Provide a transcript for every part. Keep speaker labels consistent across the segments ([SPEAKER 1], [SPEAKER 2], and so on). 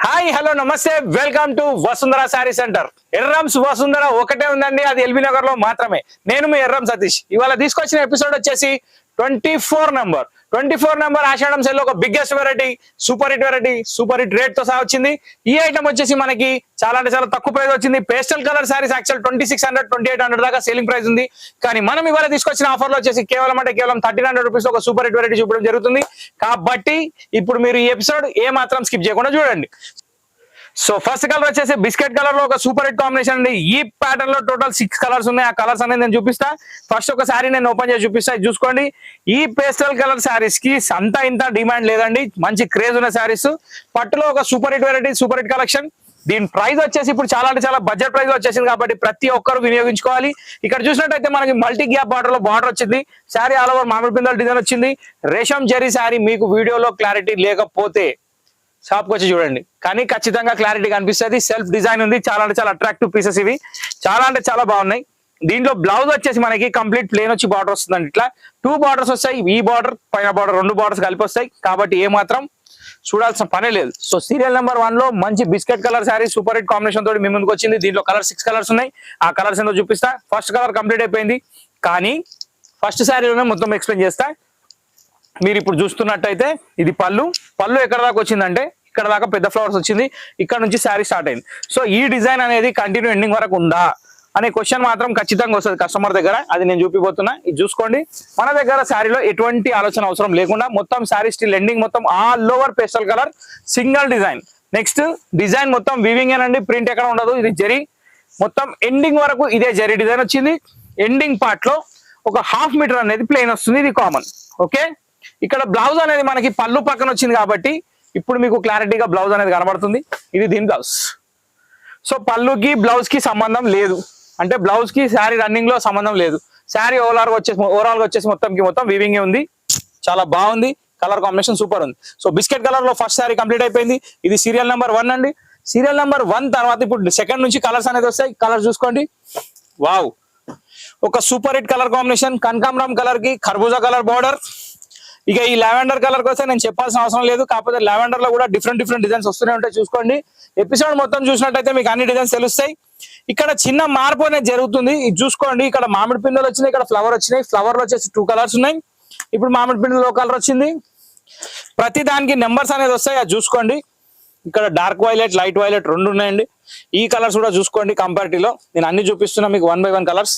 [SPEAKER 1] Hi hello నమస్తే welcome to Vasundhara sari centre. ఎర్రమ్స్ వసుంధర ఒకటే ఉందండి, అది ఎల్బీ నగర్ లో మాత్రమే. నేను మీ ఎర్రం సతీష్. ఇవాళ తీసుకొచ్చిన ఎపిసోడ్ వచ్చేసి 24 నెంబర్ ఆషాఢం సేల్ లో ఒక biggest variety, super hit rate తో సహా వచ్చింది. ఈ ఐటమ్ వచ్చేసి మనకి చాలా అంటే చాలా తక్కువ ప్రైస్ వచ్చింది. పేస్టల్ కలర్ సారీస్ యాక్చువల్ 2600 2800 దాకా సేలింగ్ ప్రైస్ ఉంది. కానీ మనం ఇవాళ తీసుకొచ్చిన ఆఫర్ లో వచ్చేసి కేవలం 1300 రూపీస్ ఒక సూపర్ హిట్ వెరైటీ చూపడం జరుగుతుంది. కాబట్టి ఇప్పుడు మీరు ఈ ఎపిసోడ్ ఏ మాత్రం స్కిప్ చేయకుండా చూడండి. సో ఫస్ట్ కలర్ వచ్చేసి బిస్కెట్ కలర్ లో ఒక సూపర్ హిట్ కాంబినేషన్ అండి. ఈ ప్యాటర్న్ లో టోటల్ 6 కలర్స్ ఉన్నాయి. ఆ కలర్స్ అనేది నేను చూపిస్తా. ఫస్ట్ ఒక శారీ నేను ఓపెన్ చేసి చూపిస్తా, చూసుకోండి. ఈ పేస్టల్ కలర్ శారీస్ కి అంతా ఇంత డిమాండ్ లేదండి, మంచి క్రేజ్ ఉన్న శారీస్. పట్టులో ఒక super hit variety, super hit collection. దీని ప్రైస్ వచ్చేసి ఇప్పుడు చాలా అంటే చాలా బడ్జెట్ ప్రైస్ వచ్చేసింది కాబట్టి ప్రతి ఒక్కరు వినియోగించుకోవాలి. ఇక్కడ చూసినట్టయితే మనకి మల్టీ గ్యాప్ బార్డర్ లో బార్డర్ వచ్చింది. శారీ ఆల్ ఓవర్ మామిడి పిందల డిజైన్ వచ్చింది. రేషం జరీ శారీ. మీకు వీడియోలో క్లారిటీ లేకపోతే షాప్కి వచ్చి చూడండి, కానీ ఖచ్చితంగా క్లారిటీ కనిపిస్తుంది. సెల్ఫ్ డిజైన్ ఉంది. చాలా అంటే చాలా అట్రాక్టివ్ పీసెస్ ఇవి, చాలా అంటే చాలా బాగున్నాయి. దీంట్లో బ్లౌజ్ వచ్చేసి మనకి కంప్లీట్ ప్లేన్ వచ్చి బార్డర్ వస్తుందండి. ఇట్లా 2 బార్డర్స్ వస్తాయి. ఈ బార్డర్ పైన బార్డర్ 2 బార్డర్స్ కలిపి వస్తాయి కాబట్టి ఏ మాత్రం చూడాల్సిన పనే లేదు. సో సీరియల్ నెంబర్ 1 లో మంచి biscuit colour sari super hit combination తోటి మీ ముందుకు వచ్చింది. దీంట్లో కలర్ 6 కలర్స్ ఉన్నాయి. ఆ కలర్స్ ఏంటో చూపిస్తా. ఫస్ట్ కలర్ కంప్లీట్ అయిపోయింది, కానీ ఫస్ట్ శారీలోనే మొత్తం ఎక్స్ప్లెయిన్ చేస్తా. మీరు ఇప్పుడు చూస్తున్నట్టయితే ఇది పళ్ళు ఎక్కడ దాకా వచ్చిందంటే ఇక్కడ దాకా పెద్ద ఫ్లవర్స్ వచ్చింది. ఇక్కడ నుంచి శారీ స్టార్ట్ అయింది. సో ఈ డిజైన్ అనేది కంటిన్యూ ఎండింగ్ వరకు ఉందా అనే క్వశ్చన్ మాత్రం ఖచ్చితంగా వస్తుంది కస్టమర్ దగ్గర. అది నేను చూపిపోతున్నా. ఇది చూసుకోండి. మన దగ్గర శారీలో ఎటువంటి ఆలోచన అవసరం లేకుండా మొత్తం శారీ స్టిల్ ఎండింగ్ మొత్తం all over pastel colour single design. Next design మొత్తం వీవింగ్ ఏనండి, ప్రింట్ ఎక్కడ ఉండదు. ఇది జరీ మొత్తం ఎండింగ్ వరకు ఇదే జరీ డిజైన్ వచ్చింది. ఎండింగ్ పార్ట్ లో ఒక 1/2 మీటర్ అనేది ప్లెయిన్ వస్తుంది. ఇది కామన్. ఓకే, ఇక్కడ బ్లౌజ్ అనేది మనకి పళ్ళు పక్కన వచ్చింది కాబట్టి ఇప్పుడు మీకు క్లారిటీగా బ్లౌజ్ అనేది కనబడుతుంది. ఇది దీని బ్లౌజ్. సో పళ్ళుకి బ్లౌజ్ కి సంబంధం లేదు, అంటే బ్లౌజ్ కి శారీ రన్నింగ్ లో సంబంధం లేదు. శారీ ఓవరాల్ గా వచ్చేసి మొత్తం వీవింగ్ ఉంది. చాలా బాగుంది. కలర్ కాంబినేషన్ సూపర్ ఉంది. సో బిస్కెట్ కలర్ లో ఫస్ట్ శారీ కంప్లీట్ అయిపోయింది. ఇది సీరియల్ నెంబర్ 1 అండి. సీరియల్ నెంబర్ 1 తర్వాత ఇప్పుడు సెకండ్ నుంచి కలర్స్ అనేది వస్తాయి. కలర్ చూసుకోండి. వావ్, ఒక సూపర్ హిట్ కలర్ కాంబినేషన్. కనకాంబరం కలర్ కి ఖర్బూజా కలర్ బార్డర్. ఇక ఈ లావెండర్ కలర్ కోసం నేను చెప్పాల్సిన అవసరం లేదు, కాకపోతే లావెండర్ లో కూడా డిఫరెంట్ డిజైన్స్ వస్తూనే ఉంటాయి. చూసుకోండి. ఎపిసోడ్ మొత్తం చూసినట్టయితే మీకు అన్ని డిజైన్స్ తెలుస్తాయి. ఇక్కడ చిన్న మార్పు అనేది జరుగుతుంది. ఇది చూసుకోండి. ఇక్కడ మామిడి పిందెలు వచ్చినాయి, ఇక్కడ ఫ్లవర్ వచ్చినాయి. ఫ్లవర్ లో వచ్చేసి 2 కలర్స్ ఉన్నాయి. ఇప్పుడు మామిడి పిందెలో కలర్ వచ్చింది. ప్రతి దానికి నెంబర్స్ అనేది వస్తాయి, అది చూసుకోండి. ఇక్కడ డార్క్ వైలెట్, లైట్ వైలెట్ 2 ఉన్నాయండి. ఈ కలర్స్ కూడా చూసుకోండి. కంపారిటీలో నేను అన్ని చూపిస్తున్నా మీకు 1 by 1 కలర్స్.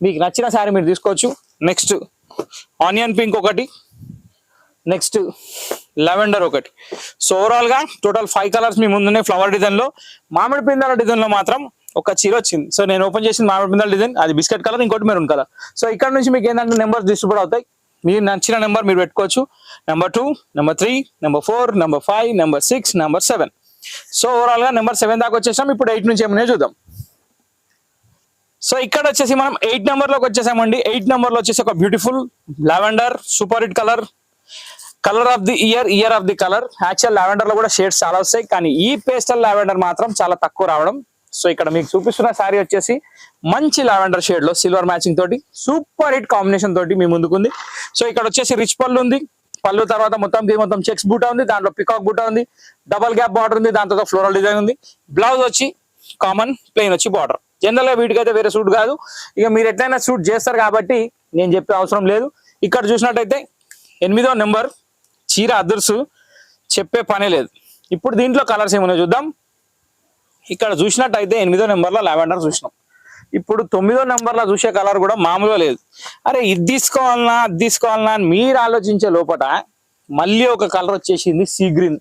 [SPEAKER 1] మీకు నచ్చిన శారీ మీరు తీసుకోవచ్చు. నెక్స్ట్ ఆనియన్ పింక్ ఒకటి, నెక్స్ట్ లెవెండర్ ఒకటి. సో ఓవరాల్ గా టోటల్ 5 కలర్స్ మీ ముందునే ఫ్లవర్ డిజైన్ లో. మామిడి పిందెల డిజైన్ లో మాత్రం ఒక చీర వచ్చింది. సో నేను ఓపెన్ చేసిన మామిడి పిందెల డిజైన్, అది బిస్కెట్ కలర్, ఇంకోటి మెరూన్ కలర్. సో ఇక్కడ నుంచి మీకు ఏంటంటే నెంబర్స్ డిస్ట్రిబ్యూట్ అవుతాయి. మీరు నచ్చిన నెంబర్ మీరు పెట్టుకోవచ్చు. Number 2, number 3, number 4, number 5, number 6, number 7. So overall గా నెంబర్ 7 దాకా వచ్చేసాం. ఇప్పుడు 8 నుంచి ఏమన్నా చూద్దాం. సో ఇక్కడ వచ్చేసి మనం 8 నెంబర్ లోకి వచ్చేసామండి. 8 నెంబర్ లో వచ్చేసి ఒక beautiful lavender super hit colour of the year of the colour. Actual lavender లో కూడా షేడ్స్ చాలా వస్తాయి, కానీ ఈ పేస్టల్ లావెండర్ మాత్రం చాలా తక్కువ రావడం. సో ఇక్కడ మీకు చూపిస్తున్న శారీ వచ్చేసి మంచి లావెండర్ షేడ్ లో సిల్వర్ మ్యాచింగ్ తోటి సూపర్ హిట్ కాంబినేషన్ తోటి మీ ముందుకుంది. సో ఇక్కడ వచ్చేసి రిచ్ పళ్ళు ఉంది. పళ్ళు తర్వాత మొత్తం చెక్స్ బూటా ఉంది. దాంట్లో పికాక్ బూటా ఉంది. డబల్ గ్యాప్ బార్డర్ ఉంది. దాంతో ఫ్లోరల్ డిజైన్ ఉంది. బ్లౌజ్ వచ్చి కామన్ ప్లెయిన్ వచ్చి బార్డర్. జనరల్ గా వీటికైతే వేరే సూట్ కాదు. ఇక మీరు ఎట్లయినా సూట్ చేస్తారు కాబట్టి నేను చెప్పే అవసరం లేదు. ఇక్కడ చూసినట్టయితే 8వ నెంబర్ చీర అదర్సు, చెప్పే పనే లేదు. ఇప్పుడు దీంట్లో కలర్స్ ఏమన్నా చూద్దాం. ఇక్కడ చూసినట్టయితే 8వ నెంబర్లో లావెండర్ చూసినాం. ఇప్పుడు 9వ నెంబర్లో చూసే కలర్ కూడా మామూలుగా లేదు. అరే ఇది తీసుకోవాలన్నా అది తీసుకోవాలన్నా అని మీరు ఆలోచించే లోపల మళ్ళీ ఒక కలర్ వచ్చేసింది, సీ గ్రీన్.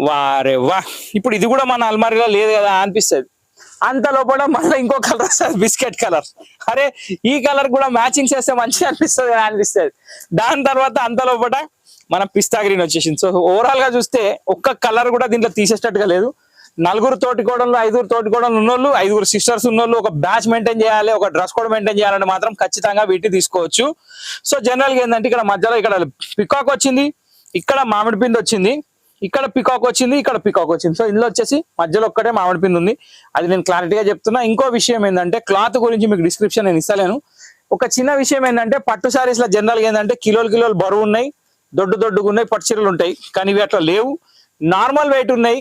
[SPEAKER 1] వారే వా, ఇప్పుడు ఇది కూడా మన అల్మారీలో లేదు కదా అనిపిస్తుంది. అంత లోపల మళ్ళీ ఇంకో కలర్ వస్తుంది, బిస్కెట్ కలర్. అరే ఈ కలర్ కూడా మ్యాచింగ్ చేస్తే మంచిగా అనిపిస్తుంది కదా అనిపిస్తుంది. దాని తర్వాత అంత లోపల మన పిస్తా గ్రీన్ వచ్చేసింది. సో ఓవరాల్ గా చూస్తే ఒక్క కలర్ కూడా దీంట్లో తీసేటట్టుగా లేదు. 4 తోటికోడళ్ళు, 5 తోటికోడళ్ళు ఉన్నోళ్ళు, 5 సిస్టర్స్ ఉన్నోళ్ళు ఒక బ్యాచ్ మెయింటైన్ చేయాలి, ఒక డ్రెస్ కోడ్ మెయింటైన్ చేయాలంటే మాత్రం ఖచ్చితంగా వీటిని తీసుకోవచ్చు. సో జనరల్ గా ఏంటంటే ఇక్కడ మధ్యలో ఇక్కడ పికాక్ వచ్చింది, ఇక్కడ మామిడి పిండి వచ్చింది, ఇక్కడ పికాక్ వచ్చింది, ఇక్కడ పికాక్ వచ్చింది. సో ఇందులో వచ్చేసి మధ్యలో ఒక్కటే మామిడి పిండి ఉంది. అది నేను క్లారిటీగా చెప్తున్నా. ఇంకో విషయం ఏంటంటే క్లాత్ గురించి మీకు డిస్క్రిప్షన్ నేను ఇస్తలేను. ఒక చిన్న విషయం ఏంటంటే పట్టు శారీస్ లో జనరల్ గా ఏంటంటే కిలోలు బరువు ఉన్నాయి, దొడ్డుగా ఉన్నాయి, పట్టు చీరలు ఉంటాయి. కానీ ఇవి అట్లా లేవు. నార్మల్ వెయిట్ ఉన్నాయి,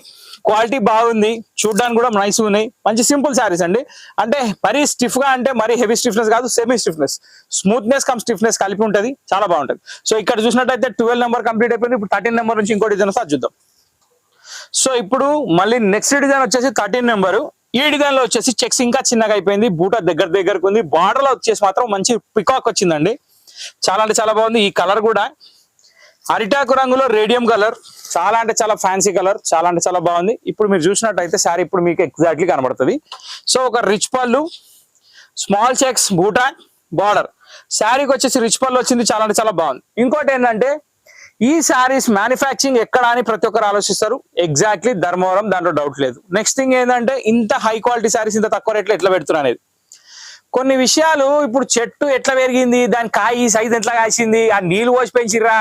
[SPEAKER 1] క్వాలిటీ బాగుంది, చూడడానికి కూడా నైస్ ఉన్నాయి. మంచి సింపుల్ శారీస్ అండి. అంటే మరీ స్టిఫ్ గా అంటే మరీ హెవీ స్టిఫ్నెస్ కాదు, semi stiffness, smoothness come stiffness కలిపి ఉంటది, చాలా బాగుంటది. సో ఇక్కడ చూసినట్టయితే 12 నెంబర్ కంప్లీట్ అయిపోయింది. ఇప్పుడు 13 నెంబర్ నుంచి ఇంకో డిజైన్ వస్తే చూద్దాం. సో ఇప్పుడు మళ్ళీ నెక్స్ట్ డిజైన్ వచ్చేసి 13 నెంబర్. ఈ డిజైన్ లో వచ్చేసి చెక్స్ ఇంకా చిన్నగా అయిపోయింది, బూట దగ్గరకు ఉంది, బార్డర్ లో వచ్చేసి మాత్రం మంచి పికాక్ వచ్చిందండి. చాలా అంటే చాలా బాగుంది. ఈ కలర్ కూడా అరిటాకు రంగులో రేడియం కలర్, చాలా అంటే చాలా ఫ్యాన్సీ కలర్, చాలా అంటే చాలా బాగుంది. ఇప్పుడు మీరు చూసినట్టయితే శారీ ఇప్పుడు మీకు ఎగ్జాక్ట్లీ కనబడుతుంది. సో ఒక రిచ్ పళ్ళు, స్మాల్ చెక్స్, బూటా, బార్డర్, శారీకి వచ్చేసి రిచ్ పళ్ళు వచ్చింది, చాలా అంటే చాలా బాగుంది. ఇంకోటి ఏంటంటే ఈ శారీస్ మ్యానుఫ్యాక్చరింగ్ ఎక్కడ అని ప్రతి ఒక్కరు ఆలోచిస్తారు. ఎగ్జాక్ట్లీ ధర్మవరం, దాంట్లో డౌట్ లేదు. నెక్స్ట్ థింగ్ ఏంటంటే ఇంత హై క్వాలిటీ శారీస్ ఇంత తక్కువ రేట్లో ఎట్లా పెడుతున్నారు అనేది. కొన్ని విషయాలు, ఇప్పుడు చెట్టు ఎట్లా పెరిగింది, దాని కాయ సైజ్ ఎట్లా కాసింది, ఆ నీళ్ళు పోసి పెంచిరా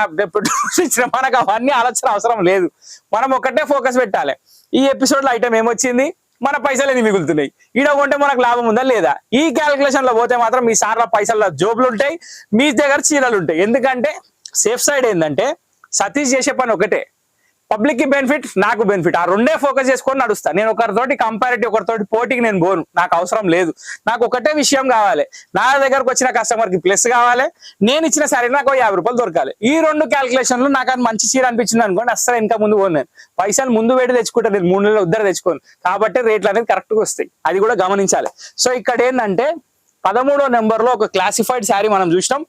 [SPEAKER 1] పెంచిరా, మనకు అవన్నీ ఆలోచన అవసరం లేదు. మనం ఒకటే ఫోకస్ పెట్టాలి. ఈ ఎపిసోడ్ లో ఐటమ్ ఏమొచ్చింది, మన పైసలు ఎన్ని మిగులుతున్నాయి, ఈడ కొంటే మనకు లాభం ఉందా లేదా. ఈ క్యాలిక్యులేషన్ లో పోతే మాత్రం మీ సార్ల పైసల జోబులు ఉంటాయి, మీ దగ్గర చీరలు ఉంటాయి. ఎందుకంటే సేఫ్ సైడ్ ఏంటంటే సతీష్ చేసే పని ఒకటే, పబ్లిక్ కి బెనిఫిట్, నాకు బెనిఫిట్, ఆ రెండే ఫోకస్ చేసుకొని నడుస్తా. నేను ఒకరితోటి కంపారిటివ్, ఒకరితోటి పోటీకి నేను పోను, నాకు అవసరం లేదు. నాకు ఒకటే విషయం కావాలి, నా దగ్గరకు వచ్చిన కస్టమర్ కి ప్లస్ కావాలి, నేను ఇచ్చిన సరే నాకు 50 రూపాయలు దొరకాలి. ఈ రెండు క్యాలిక్యులేషన్లు నాకు అది మంచి చీర అనిపించింది అనుకోండి, అస్సలు ఇంకా ముందు పోను. నేను పైసలు ముందు వేడి తెచ్చుకుంటాను, నేను 3 నెలలు ఉద్దర తెచ్చుకోను. కాబట్టి రేట్లు అనేది కరెక్ట్ గా వస్తాయి, అది కూడా గమనించాలి. సో ఇక్కడ ఏంటంటే 13వ నెంబర్ లో ఒక క్లాసిఫైడ్ శారీ మనం చూసినాం,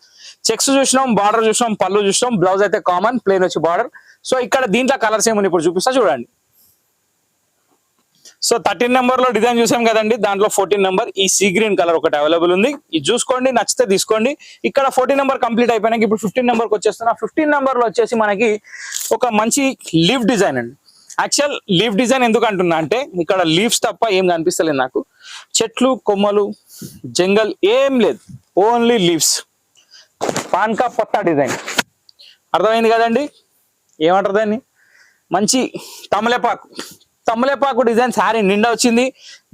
[SPEAKER 1] చెక్స్ చూసినాం, బార్డర్ చూసినాం, పళ్ళు చూసినాం, బ్లౌజ్ అయితే కామన్ ప్లేన్ వచ్చి బార్డర్. సో ఇక్కడ దీంట్లో కలర్స్ ఏమని ఇప్పుడు చూపిస్తా చూడండి. సో 13 నెంబర్ లో డిజైన్ చూసాం కదండి, దాంట్లో 14 నెంబర్ ఈ సీ గ్రీన్ కలర్ ఒకటి అవైలబుల్ ఉంది. ఇది చూసుకోండి, నచ్చితే తీసుకోండి. ఇక్కడ 14 నెంబర్ కంప్లీట్ అయిపోయినాక ఇప్పుడు 15 నెంబర్కి వచ్చేస్తున్నా. 15 నెంబర్ లో వచ్చేసి మనకి ఒక మంచి లీఫ్ డిజైన్ అండి. యాక్చువల్ లీఫ్ డిజైన్ ఎందుకు అంటున్నా అంటే ఇక్కడ లీవ్స్ తప్ప ఏం కనిపిస్తలేదు నాకు, చెట్లు, కొమ్మలు, జంగల్ ఏం లేదు, ఓన్లీ లీవ్స్. పాన్కా పత్తా డిజైన్ అర్థమైంది కదండి, ఏమంటారు దాన్ని, మంచి తమలపాకు డిజైన్ శారీ నిండా వచ్చింది.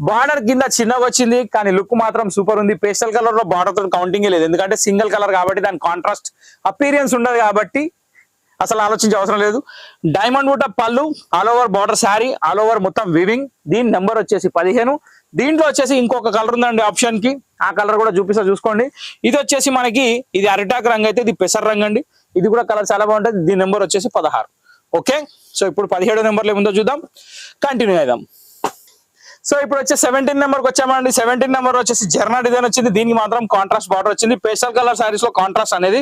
[SPEAKER 1] బార్డర్ కింద చిన్నగా వచ్చింది, కానీ లుక్ మాత్రం సూపర్ ఉంది. పేస్టల్ కలర్ లో బార్డర్ తో కౌంటింగ్ లేదు, ఎందుకంటే సింగిల్ కలర్ కాబట్టి దాని కాంట్రాస్ట్ అపీరియన్స్ ఉండదు కాబట్టి అసలు ఆలోచించే అవసరం లేదు. డైమండ్ బూట పళ్ళు, all over border sari, all over మొత్తం వివింగ్. దీని నెంబర్ వచ్చేసి 15. దీంట్లో వచ్చేసి ఇంకొక కలర్ ఉందండి ఆప్షన్ కి, ఆ కలర్ కూడా చూపిస్తా చూసుకోండి. ఇది వచ్చేసి మనకి ఇది అరిటాక్ రంగు అయితే ఇది పెసర్ రంగు అండి, ఇది కూడా కలర్ చాలా బాగుంటుంది. దీని నెంబర్ వచ్చేసి 16. ఓకే, సో ఇప్పుడు 17 నెంబర్లో ఏముందో చూద్దాం, కంటిన్యూ అయిదాం. సో ఇప్పుడు వచ్చే 17 నెంబర్కి వచ్చామండి. 17 నెంబర్ వచ్చేసి జర్నా డిజైన్ వచ్చింది, దీనికి మాత్రం కాంట్రాస్ట్ బార్డర్ వచ్చింది. పేస్టల్ కలర్ సారీస్ లో కాంట్రాస్ట్ అనేది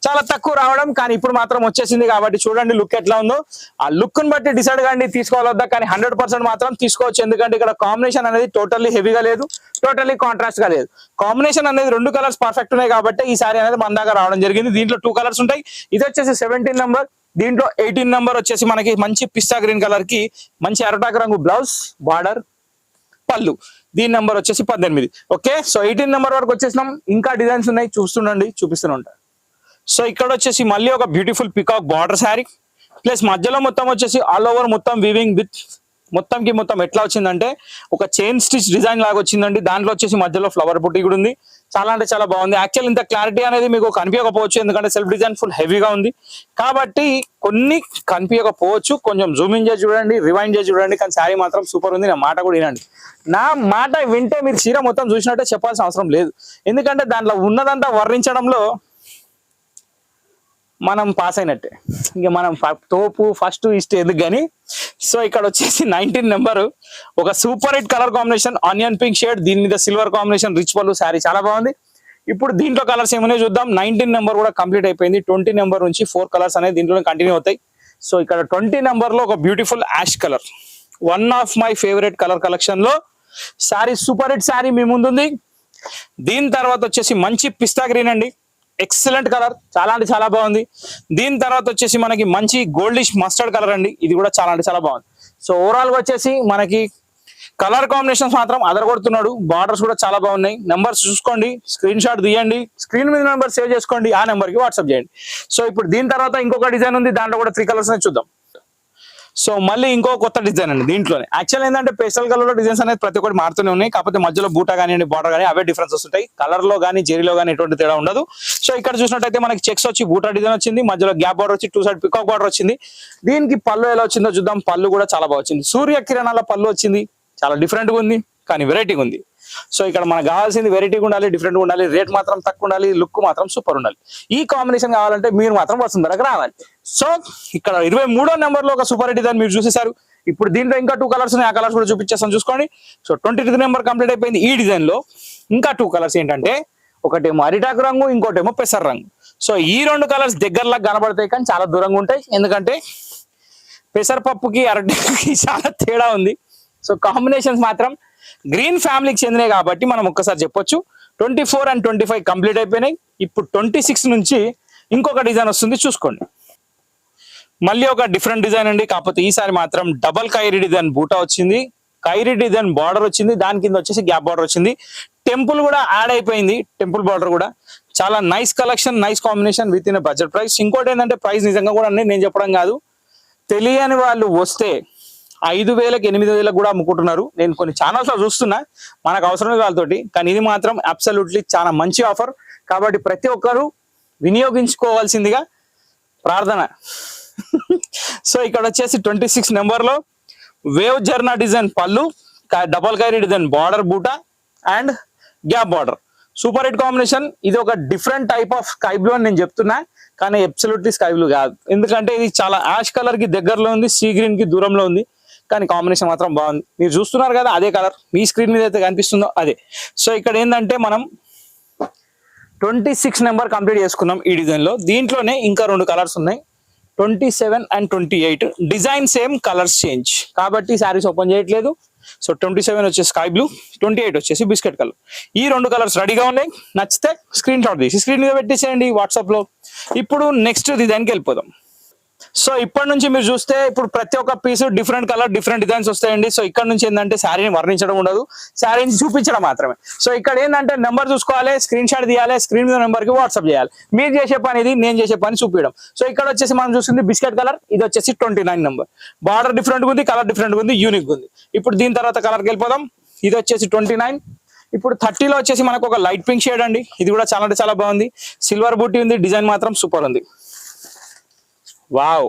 [SPEAKER 1] చాలా తక్కువ రావడం, కానీ ఇప్పుడు మాత్రం వచ్చేసింది కాబట్టి చూడండి లుక్ ఎట్లా ఉందో. ఆ లుక్ ని బట్టి డిసైడ్ కాండి తీసుకోవాలొద్దా, కానీ 100% మాత్రం తీసుకోవచ్చు. ఎందుకంటే ఇక్కడ కాంబినేషన్ అనేది టోటల్లీ హెవీగా లేదు, టోటల్లీ కాంట్రాస్ట్ గా లేదు. కాంబినేషన్ అనేది 2 కలర్స్ పర్ఫెక్ట్ ఉన్నాయి కాబట్టి ఈ సారీ అనేది మన దాకా రావడం జరిగింది. దీంట్లో 2 కలర్స్ ఉంటాయి. ఇది వచ్చేసి 17 నెంబర్. దీంట్లో 18 నెంబర్ వచ్చేసి మనకి మంచి పిస్తా గ్రీన్ కలర్ కి మంచి అరటాక్ రంగు బ్లౌజ్, బార్డర్, పళ్ళు. దీని నెంబర్ వచ్చేసి 18. ఓకే, సో 18 నెంబర్ వరకు వచ్చేసినాం. ఇంకా డిజైన్స్ ఉన్నాయి, చూస్తుండండి, చూపిస్తూనే ఉంటాయి. సో ఇక్కడ వచ్చేసి మళ్ళీ ఒక beautiful peacock border sari plus మధ్యలో మొత్తం వచ్చేసి ఆల్ ఓవర్ మొత్తం వీవింగ్ విత్ మొత్తంకి మొత్తం ఎట్లా వచ్చిందంటే ఒక చైన్ స్టిచ్ డిజైన్ లాగా వచ్చిందండి. దాంట్లో వచ్చేసి మధ్యలో ఫ్లవర్ బుట్టి కూడా ఉంది, చాలా అంటే చాలా బాగుంది. యాక్చువల్ ఇంత క్లారిటీ అనేది మీకు కనిపించకపోవచ్చు, ఎందుకంటే సెల్ఫ్ డిజైన్ ఫుల్ హెవీగా ఉంది కాబట్టి కొన్ని కనిపించకపోవచ్చు. కొంచెం జూమింగ్ చేసి చూడండి, రివైండ్ చేసి చూడండి, కానీ శారీ మాత్రం సూపర్ ఉంది. నా మాట కూడా వినండి, నా మాట వింటే మీరు చీర మొత్తం చూసినట్టే చెప్పాల్సిన అవసరం లేదు, ఎందుకంటే దాంట్లో ఉన్నదంతా వర్ణించడంలో మనం పాస్ అయినట్టే. ఇక మనం తోపు ఫస్ట్ ఇస్ట్ ఎందుకు కానీ. సో ఇక్కడ వచ్చేసి 19 నెంబర్ ఒక super hit colour combination, onion pink shade, దీని మీద సిల్వర్ కాంబినేషన్, రిచ్ పళ్ళు, శారీ చాలా బాగుంది. ఇప్పుడు దీంట్లో కలర్స్ ఏమైనా చూద్దాం. 19 నెంబర్ కూడా కంప్లీట్ అయిపోయింది. 20 నెంబర్ నుంచి 4 కలర్స్ అనేది దీంట్లో కంటిన్యూ అవుతాయి. సో ఇక్కడ 20 నెంబర్ లో ఒక beautiful ash colour, one of my favourite colour collection లో శారీ, సూపర్ హిట్ శారీ మీ ముందుంది. దీని తర్వాత వచ్చేసి మంచి పిస్తా గ్రీన్ అండి, ఎక్సలెంట్ కలర్, చాలా అంటే చాలా బాగుంది. దీని తర్వాత వచ్చేసి మనకి మంచి గోల్డిష్ మస్టర్డ్ కలర్ అండి, ఇది కూడా చాలా అంటే చాలా బాగుంది. సో ఓవరాల్ గా వచ్చేసి మనకి కలర్ కాంబినేషన్స్ మాత్రం అదరగొడుతున్నాడు. బార్డర్స్ కూడా చాలా బాగున్నాయి. నెంబర్స్ చూసుకోండి, స్క్రీన్ షాట్ తీయండి, స్క్రీన్ మీద నెంబర్ సేవ్ చేసుకోండి, ఆ నెంబర్ కి వాట్సాప్ చేయండి. సో ఇప్పుడు దీని తర్వాత ఇంకొక డిజైన్ ఉంది, దాంట్లో కూడా 3 కలర్స్ చూద్దాం. సో మళ్ళీ ఇంకో కొత్త డిజైన్ అండి దీంట్లోనే. యాక్చువల్ ఏంటంటే పేస్టల్ కలర్ లో డిజైన్స్ అనేది ప్రతి ఒక్కటి మారుతూనే ఉన్నాయి, కాకపోతే మధ్యలో బూటా కానివ్వండి బార్డర్ కానీ అవే డిఫరెన్స్ వస్తుంటాయి. కలర్ లో కానీ జెరీలో కానీ ఎటువంటి తేడా ఉండదు. సో ఇక్కడ చూసినట్టయితే మనకి చెక్స్ వచ్చి బూటా డిజైన్ వచ్చింది, మధ్యలో గ్యాప్ బార్డర్ వచ్చి 2 సైడ్ పికాక్ బార్డర్ వచ్చింది. దీనికి పళ్ళు ఎలా వచ్చిందో చూద్దాం. పళ్ళు కూడా చాలా బాగా వచ్చింది, సూర్య కిరణాల పళ్ళు వచ్చింది, చాలా డిఫరెంట్ గా ఉంది కానీ వెరైటీగా ఉంది. సో ఇక్కడ మనకు కావాల్సింది వెరైటీగా ఉండాలి, డిఫరెంట్ గా ఉండాలి, రేట్ మాత్రం తక్కువ ఉండాలి, లుక్ మాత్రం సూపర్ ఉండాలి. ఈ కాంబినేషన్ కావాలంటే మీరు మాత్రం వసుంధరకు రావాలి. సో ఇక్కడ 23వ నెంబర్ లో ఒక సూపర్ డిజైన్ మీరు చూసేసారు. ఇప్పుడు దీంట్లో ఇంకా 2 కలర్స్ ఉన్నాయి, ఆ కలర్స్ కూడా చూపించేస్తాను చూసుకోండి. సో 23 నెంబర్ కంప్లీట్ అయిపోయింది. ఈ డిజైన్ లో ఇంకా 2 కలర్స్ ఏంటంటే ఒకటేమో అరిటాకు రంగు, ఇంకోటేమో పెసర్ రంగు. సో ఈ 2 కలర్స్ దగ్గరలా కనబడతాయి కానీ చాలా దూరంగా ఉంటాయి, ఎందుకంటే పెసరపప్పుకి అరటికి చాలా తేడా ఉంది. సో కాంబినేషన్స్ మాత్రం గ్రీన్ ఫ్యామిలీకి చెందినవి కాబట్టి మనం ఒక్కసారి చెప్పొచ్చు. 24 and 25 కంప్లీట్ అయిపోయినాయి. ఇప్పుడు 26 నుంచి ఇంకొక డిజైన్ వస్తుంది చూసుకోండి. మళ్ళీ ఒక డిఫరెంట్ డిజైన్ అండి, కాకపోతే ఈసారి మాత్రం డబల్ కైరీ డిజైన్ బూటా వచ్చింది, కైరీ డిజైన్ బార్డర్ వచ్చింది, దాని కింద వచ్చేసి గ్యాప్ బార్డర్ వచ్చింది. టెంపుల్ కూడా యాడ్ అయిపోయింది, టెంపుల్ బార్డర్ కూడా. చాలా nice collection, nice combination with in budget price. ఇంకోటి ఏంటంటే ప్రైస్ నిజంగా కూడా నేను చెప్పడం కాదు, తెలియని వాళ్ళు వస్తే 5,000కి 8,000 కూడా అమ్ముకుంటున్నారు. నేను కొన్ని ఛానల్స్ లో చూస్తున్నా, మనకు అవసరం వాళ్ళతోటి, కానీ ఇది మాత్రం అబ్సల్యూట్లీ చాలా మంచి ఆఫర్ కాబట్టి ప్రతి ఒక్కరు వినియోగించుకోవాల్సిందిగా ప్రార్థన. సో ఇక్కడ వచ్చేసి 26 నెంబర్ లో వేవ్ జర్నా డిజైన్ పళ్ళు, డబల్ కైరీ డిజైన్ బార్డర్ బూటా and gap border. Super hit combination. ఇది ఒక different type of sky blue అని నేను చెప్తున్నా, కానీ అబ్సల్యూట్లీ స్కై బ్లూ కాదు, ఎందుకంటే ఇది చాలా యాష్ కలర్ కి దగ్గరలో ఉంది, సీ గ్రీన్ కి దూరంలో ఉంది, కానీ కాంబినేషన్ మాత్రం బాగుంది. మీరు చూస్తున్నారు కదా అదే కలర్, మీ స్క్రీన్ మీద అయితే కనిపిస్తుందో అదే. సో ఇక్కడ ఏంటంటే మనం 26 నెంబర్ కంప్లీట్ చేసుకున్నాం ఈ డిజైన్ లో. దీంట్లోనే ఇంకా 2 కలర్స్ ఉన్నాయి, 27 and 28. Design same, colours change కాబట్టి శారీస్ ఓపెన్ చేయట్లేదు. సో 27 వచ్చేసి స్కై బ్లూ, 28 వచ్చేసి బిస్కెట్ కలర్. ఈ 2 కలర్స్ రెడీగా ఉన్నాయి, నచ్చితే స్క్రీన్ షాట్ తీసి స్క్రీన్ మీద పెట్టేసేయండి వాట్సాప్ లో. ఇప్పుడు నెక్స్ట్ డిజైన్కి వెళ్ళిపోదాం. సో ఇప్పటి నుంచి మీరు చూస్తే ఇప్పుడు ప్రతి ఒక్క piece different colour, different designs వస్తాయండి. సో ఇక్కడ నుంచి ఏంటంటే శారీని వర్ణించడం ఉండదు, శారీని చూపించడం మాత్రమే. సో ఇక్కడ ఏంటంటే నెంబర్ చూసుకోవాలి, స్క్రీన్ షాట్ తీయాలి, స్క్రీన్ మీద నెంబర్ కి వాట్సాప్ చేయాలి. మీరు చేసే పని ఇది, నేను చేసే పని చూపించడం. సో ఇక్కడ వచ్చేసి మనం చూస్తుంది బిస్కెట్ కలర్, ఇది వచ్చేసి 29 నెంబర్. బార్డర్ డిఫరెంట్ ఉంది, కలర్ డిఫరెంట్ ఉంది, యూనిక్ ఉంది. ఇప్పుడు దీని తర్వాత కలర్కి వెళ్ళిపోదాం. ఇది వచ్చేసి 29. ఇప్పుడు 30లో వచ్చేసి మనకు ఒక లైట్ పింక్ షేడ్ అండి, ఇది కూడా చాలా అంటే చాలా బాగుంది, సిల్వర్ బూటీ ఉంది, డిజైన్ మాత్రం సూపర్ ఉంది. వావ్,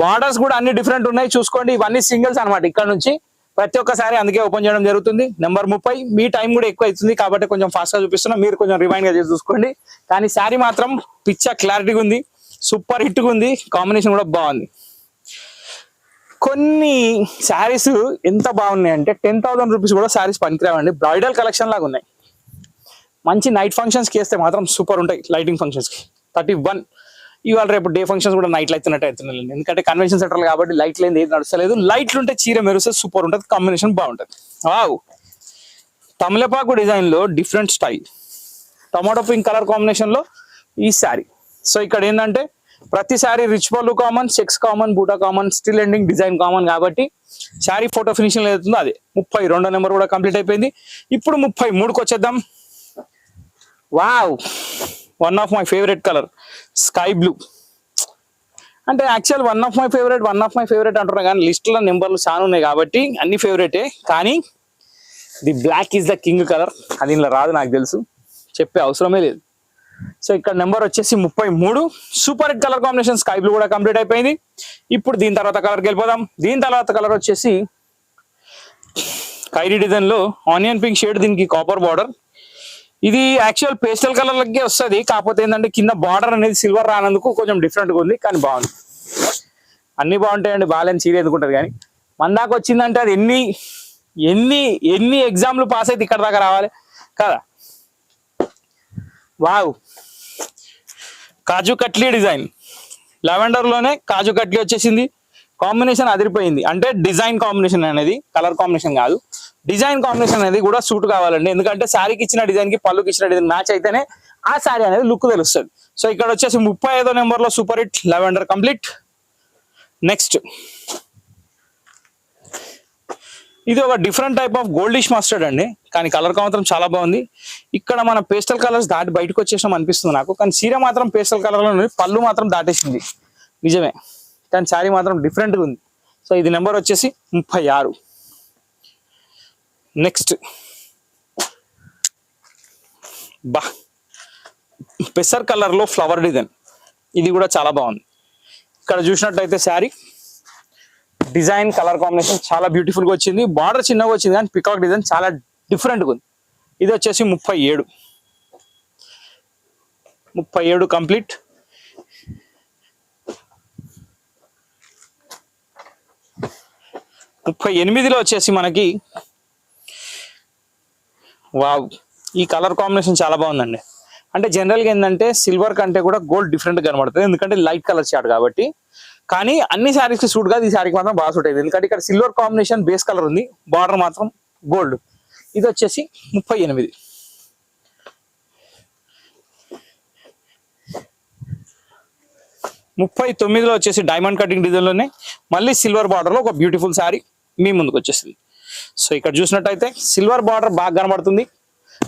[SPEAKER 1] బార్డర్స్ కూడా అన్ని డిఫరెంట్ ఉన్నాయి చూసుకోండి. ఇవన్నీ సింగిల్స్ అనమాట ఇక్కడ నుంచి ప్రతి ఒక్కసారి, అందుకే ఓపెన్ చేయడం జరుగుతుంది. నెంబర్ 30. మీ టైం కూడా ఎక్కువ అవుతుంది కాబట్టి కొంచెం ఫాస్ట్ గా చూపిస్తున్నా, మీరు కొంచెం రిమైండ్ గా చేసి చూసుకోండి. కానీ శారీ మాత్రం పిక్చర్ క్లారిటీగా ఉంది, సూపర్ హిట్ గా ఉంది, కాంబినేషన్ కూడా బాగుంది. కొన్ని శారీస్ ఎంత బాగున్నాయి అంటే 10,000 రూపీస్ కూడా శారీస్ పనికిరావండి, బ్రైడల్ కలెక్షన్ లాగా ఉన్నాయి. మంచి నైట్ ఫంక్షన్స్ కి వేస్తే మాత్రం సూపర్ ఉంటాయి. లైటింగ్ ఫంక్షన్స్ కి 31. ఇవాళ రేపు డే ఫంక్షన్స్ కూడా నైట్ అవుతున్నట్టు అవుతున్నాయి, ఎందుకంటే కన్వెన్షన్ సెంటర్ కాబట్టి లైట్ లేని ఏది నడుస్తలేదు. లైట్లు ఉంటే చీర మెరుస్తే సూపర్ ఉంటుంది, కాంబినేషన్ బాగుంటుంది. వావ్, తమలపాకు డిజైన్ లో different style, tomato pink colour combination లో ఈ శారీ. సో ఇక్కడ ఏంటంటే ప్రతి శారీ రిచ్ పళ్ళు కామన్, చెక్స్ కామన్, బూటా common, still ending design common కాబట్టి శారీ ఫోటో ఫినిషింగ్ ఏదైతుందో అదే. 32వ నెంబర్ కూడా కంప్లీట్ అయిపోయింది. ఇప్పుడు 33కి వచ్చేద్దాం. Wow, one of my favourite colour sky blue. అంటే actual one of my favourite అంటున్నా, కానీ లిస్ట్ లో నెంబర్లు చాలా ఉన్నాయి కాబట్టి అన్ని ఫేవరెటే. కానీ the black is the king colour, అది ఇలా రాదు నాకు తెలుసు, చెప్పే అవసరమే లేదు. సో ఇక్కడ నెంబర్ వచ్చేసి 33. Super hit colour combination, sky blue కూడా కంప్లీట్ అయిపోయింది. ఇప్పుడు దీని తర్వాత కలర్కి వెళ్ళిపోదాం. దీని తర్వాత కలర్ వచ్చేసి ఖైరీ డిజైన్ లో ఆనియన్ పింక్ షేడ్, దీనికి కాపర్ బార్డర్. ఇది యాక్చువల్ పేస్టల్ కలర్ లకే వస్తుంది, కాకపోతే ఏంటంటే కింద బార్డర్ అనేది సిల్వర్ రానందుకు కొంచెం డిఫరెంట్ గా ఉంది, కానీ బాగుంది. అన్ని బాగుంటాయండి, బాగాలేని చీర ఎందుకుంటది. కానీ మన దాకా వచ్చిందంటే అది ఎన్ని ఎగ్జామ్లు పాస్ అయితే ఇక్కడ దాకా రావాలి కదా. Wow, kaju katli design, lavender లోనే కాజు కట్లీ వచ్చేసింది. కాంబినేషన్ అదిరిపోయింది. అంటే డిజైన్ కాంబినేషన్ అనేది కలర్ కాంబినేషన్ కాదు, డిజైన్ కాంబినేషన్ అనేది కూడా సూట్ కావాలండి. ఎందుకంటే శారీకి ఇచ్చిన డిజైన్ కి పళ్ళుకి ఇచ్చిన డిజైన్ మ్యాచ్ అయితేనే ఆ శారీ అనేది లుక్ తెలుస్తుంది. సో ఇక్కడ వచ్చేసి 35వ నెంబర్ లో super hit lavender complete. Next ఇది ఒక different type of goldish mustard అండి, కానీ కలర్ మాత్రం చాలా బాగుంది. ఇక్కడ మన పేస్టల్ కలర్స్ దాటి బయటకు వచ్చేసాం అనిపిస్తుంది నాకు, కానీ చీర మాత్రం పేస్టల్ కలర్ లో ఉంది, పళ్ళు మాత్రం దాటేసింది. నిజమే, కానీ శారీ మాత్రం డిఫరెంట్గా ఉంది. సో ఇది నెంబర్ వచ్చేసి 36. నెక్స్ట్ బా పెసర్ కలర్లో ఫ్లవర్ డిజైన్, ఇది కూడా చాలా బాగుంది. ఇక్కడ చూసినట్టయితే శారీ డిజైన్ కలర్ కాంబినేషన్ చాలా బ్యూటిఫుల్గా వచ్చింది. బార్డర్ చిన్నగా వచ్చింది కానీ పికాక్ డిజైన్ చాలా డిఫరెంట్గా ఉంది. ఇది వచ్చేసి 37 కంప్లీట్. ముప్పై 38లో వచ్చేసి మనకి వావ్, ఈ కలర్ కాంబినేషన్ చాలా బాగుందండి. అంటే జనరల్గా ఏంటంటే సిల్వర్ కంటే కూడా గోల్డ్ డిఫరెంట్ కనబడుతుంది, ఎందుకంటే లైట్ కలర్ చాట్ కాబట్టి. కానీ అన్ని శారీస్కి సూట్ కాదు, ఈ శారీకి మాత్రం బాగా సూట్ అయింది. ఎందుకంటే ఇక్కడ సిల్వర్ కాంబినేషన్ బేస్ కలర్ ఉంది, బార్డర్ మాత్రం గోల్డ్. ఇది వచ్చేసి 38. 39లో వచ్చేసి డైమండ్ కటింగ్ డిజైన్లోనే మళ్ళీ సిల్వర్ బార్డర్లో ఒక బ్యూటిఫుల్ శారీ మీ ముందుకు వచ్చేసింది. సో ఇక్కడ చూసినట్టయితే సిల్వర్ బార్డర్ బాగా కనబడుతుంది.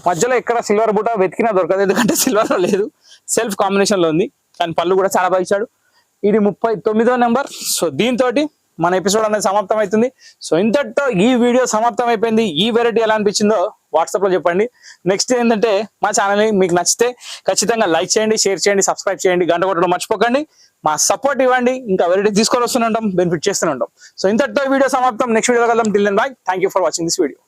[SPEAKER 1] మధ్యలో ఎక్కడ సిల్వర్ బూట వెతికినా దొరకదు, ఎందుకంటే సిల్వర్లో లేదు, సెల్ఫ్ కాంబినేషన్లో ఉంది. కానీ పళ్ళు కూడా చాలా బాగా ఇచ్చాడు. ఇది 39వ నెంబర్. సో దీంతో మన ఎపిసోడ్ అనేది సమాప్తం అవుతుంది. సో ఇంతటితో ఈ వీడియో సమాప్తం అయిపోయింది. ఈ వెరైటీ ఎలా అనిపించిందో వాట్సాప్లో చెప్పండి. నెక్స్ట్ ఏంటంటే మా ఛానల్ని మీకు నచ్చితే ఖచ్చితంగా లైక్ చేయండి, షేర్ చేయండి, సబ్స్క్రైబ్ చేయండి, గంట కొట్టడం మర్చిపోకండి. మా సపోర్ట్ ఇవ్వండి, ఇంకా వెరైటీ తీసుకొని వస్తూనే ఉంటాం, బెనిఫిట్ చేస్తూనే ఉంటాం. సో ఇంతటితో వీడియో సమాప్తం. నెక్స్ట్ వీడియో కలుద్దాం. Till then bye. Thank you for watching this video.